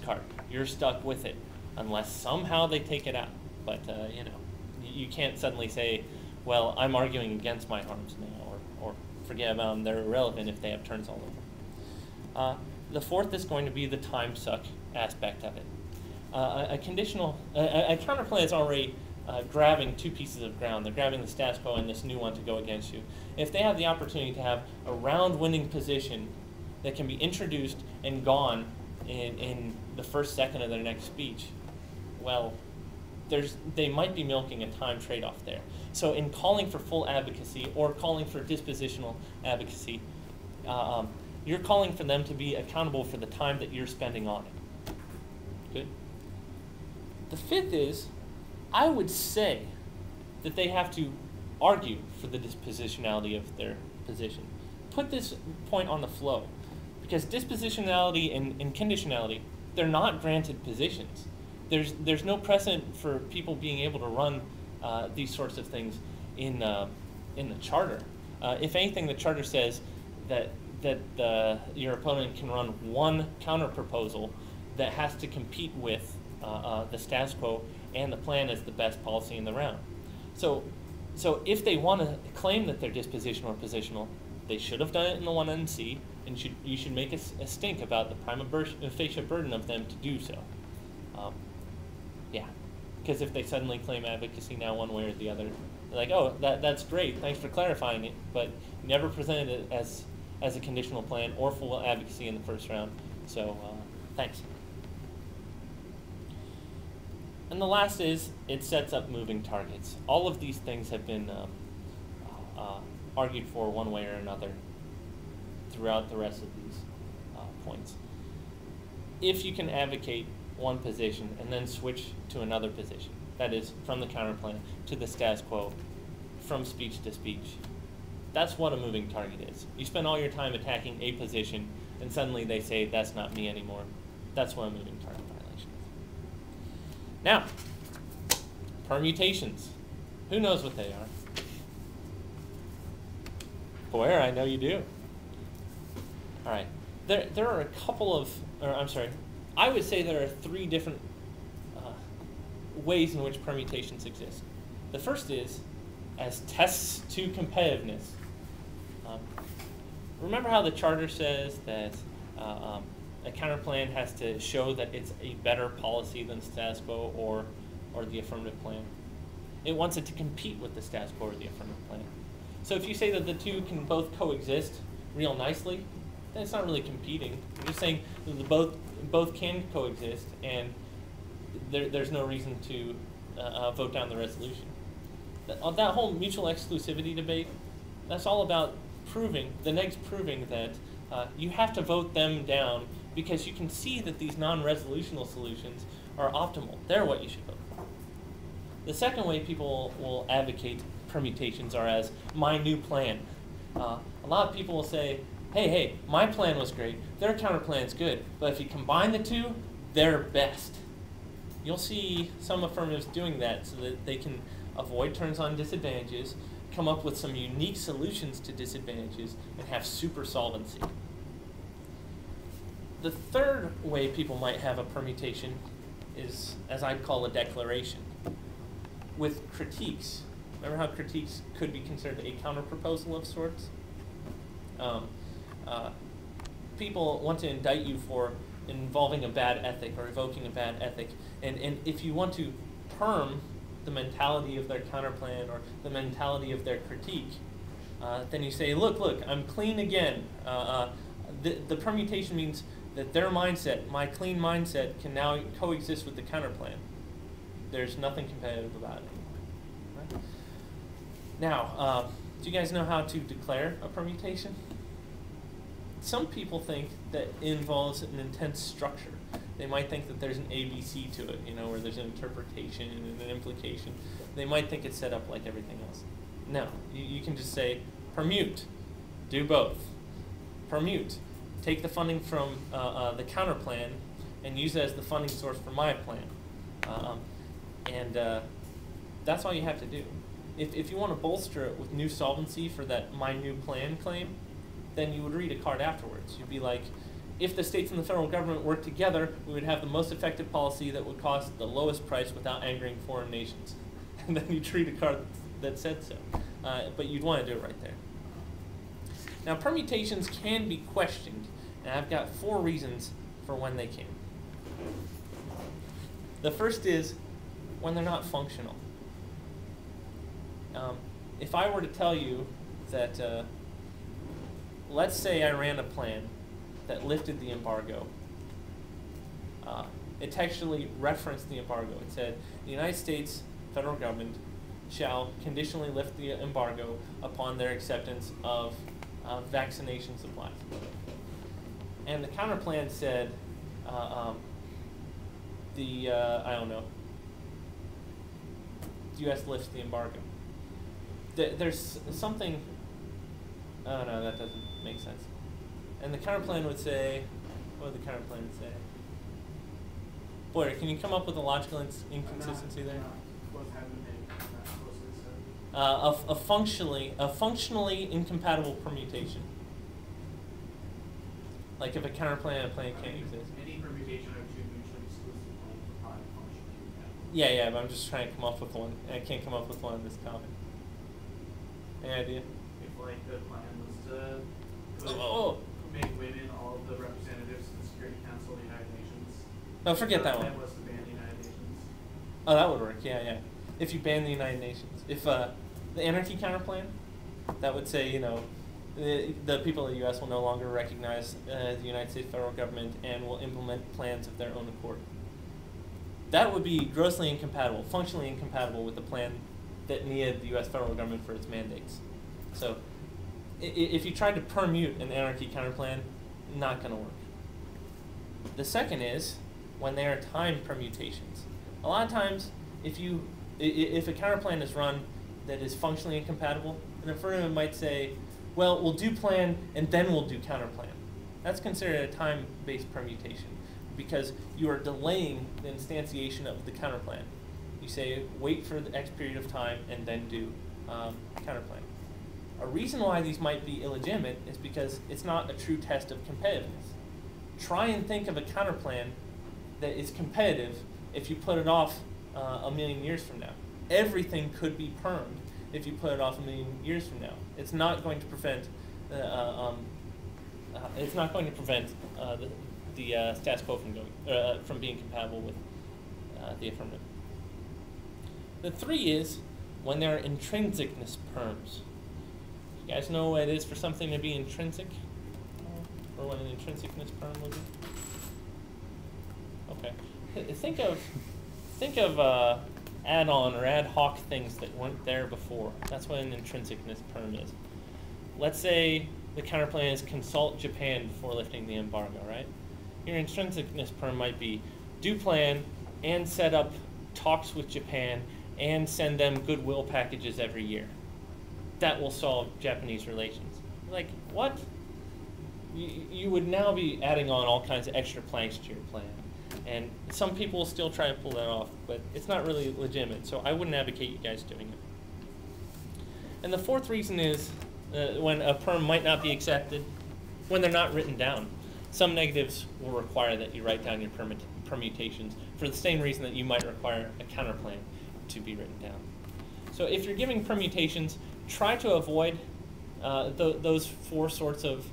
card. You're stuck with it unless somehow they take it out. But you know, you can't suddenly say, well, I'm arguing against my harms now, or forget about them, they're irrelevant if they have turns all over. The fourth is going to be the time suck aspect of it. A counterplan is already grabbing two pieces of ground. They're grabbing the status quo and this new one to go against you. If they have the opportunity to have a round-winning position that can be introduced and gone in the first second of their next speech, well, they might be milking a time trade-off there. So in calling for full advocacy or calling for dispositional advocacy, you're calling for them to be accountable for the time that you're spending on it. Good. The fifth is, I would say that they have to argue for the dispositionality of their position. Put this point on the flow, because dispositionality and conditionality, they're not granted positions. There's no precedent for people being able to run these sorts of things in the charter. If anything, the charter says that your opponent can run one counter proposal that has to compete with the status quo and the plan as the best policy in the round. So if they want to claim that they're dispositional or positional, they should have done it in the 1NC, and you should make a stink about the prima facie burden of them to do so. Yeah, because if they suddenly claim advocacy now one way or the other, they're like, oh, that's great, thanks for clarifying it, but you never presented it as a conditional plan or full advocacy in the first round, so thanks. And the last is, it sets up moving targets. All of these things have been argued for one way or another throughout the rest of these points. If you can advocate one position and then switch to another position, that is, from the counterplan to the status quo, from speech to speech, that's what a moving target is. You spend all your time attacking a position, and suddenly they say, that's not me anymore. That's what a moving target violation is. Now, permutations. Who knows what they are? Boyer, I know you do. All right. There are a couple of, I would say there are three different ways in which permutations exist. The first is as tests to competitiveness. Remember how the charter says that a counterplan has to show that it's a better policy than status quo or the affirmative plan? It wants it to compete with the status quo or the affirmative plan. So if you say that the two can both coexist real nicely, then it's not really competing. You're just saying that both can coexist, and there's no reason to vote down the resolution. That whole mutual exclusivity debate, that's all about proving that you have to vote them down because you can see that these non-resolutional solutions are optimal. They're what you should vote for. The second way people will advocate permutations are as my new plan. A lot of people will say, hey, my plan was great, their counterplan's good, but if you combine the two, they're best. You'll see some affirmatives doing that so that they can avoid turns on disadvantages, come up with some unique solutions to disadvantages, and have super solvency. The third way people might have a permutation is, as I'd call, a declaration. With critiques. Remember how critiques could be considered a counterproposal of sorts? People want to indict you for involving a bad ethic or evoking a bad ethic, and if you want to perm the mentality of their counterplan or the mentality of their critique, then you say, look, I'm clean again. The permutation means that their mindset, my clean mindset, can now coexist with the counterplan. There's nothing competitive about it. Right? Now, do you guys know how to declare a permutation? Some people think that it involves an intense structure. They might think that there's an ABC to it, where there's an interpretation and an implication. They might think it's set up like everything else. No, you can just say, permute, do both. Permute, take the funding from the counterplan and use it as the funding source for my plan. That's all you have to do. If you want to bolster it with new solvency for that my new plan claim, then you would read a card afterwards. You'd be like, if the states and the federal government work together, we would have the most effective policy that would cost the lowest price without angering foreign nations. And then you treat a card that said so. But you'd want to do it right there. Now, permutations can be questioned, and I've got 4 reasons for when they can. The first is when they're not functional. If I were to tell you that, let's say I ran a plan that lifted the embargo, it textually referenced the embargo. It said, the United States federal government shall conditionally lift the embargo upon their acceptance of vaccination supplies. And the counterplan said, I don't know, the U.S. lifts the embargo. There's something, oh no, that doesn't make sense. And the counterplan would say, what would the counterplan say? Boyer, can you come up with a logical inconsistency there? A functionally incompatible permutation. Like if a counterplan and a plan can't exist. Any permutation of 2 mutually exclusive plans will probably functionally incompatible. Yeah, but I'm just trying to come up with one, and I can't come up with one in this topic. Any idea? If like the plan was to make women all of the representatives to the Security Council of the United Nations. No, forget that one. The plan was to ban the United Nations. Oh, that would work, yeah. If you ban the United Nations. If the anarchy counterplan, that would say, the people of the U.S. will no longer recognize the United States federal government and will implement plans of their own accord. That would be grossly incompatible, functionally incompatible with the plan that needed the U.S. federal government for its mandates. So if you tried to permute an anarchy counterplan, not going to work. The second is when they are timed permutations. A lot of times, if a counterplan is run that is functionally incompatible, an affirmative might say, well, we'll do plan and then we'll do counterplan. That's considered a time-based permutation because you are delaying the instantiation of the counterplan. You say, wait for the X period of time and then do counterplan. A reason why these might be illegitimate is because it's not a true test of competitiveness. Try and think of a counterplan that is competitive if you put it off a million years from now. Everything could be permed if you put it off a million years from now. It's not going to prevent the status quo from being compatible with the affirmative. The 3 is when there are intrinsicness perms. You guys know what it is for something to be intrinsic? Or what an intrinsicness perm would be? Okay. Think of add-on or ad hoc things that weren't there before. That's what an intrinsicness perm is. Let's say the counterplan is consult Japan before lifting the embargo, right? Your intrinsicness perm might be do plan and set up talks with Japan and send them goodwill packages every year. That will solve Japanese relations. Like, what? You would now be adding on all kinds of extra planks to your plan. And some people will still try to pull that off, but it's not really legitimate, so I wouldn't advocate you guys doing it. And the 4th reason is when a perm might not be accepted, when they're not written down. Some negatives will require that you write down your permutations for the same reason that you might require a counterplan to be written down. So if you're giving permutations, try to avoid those 4 sorts of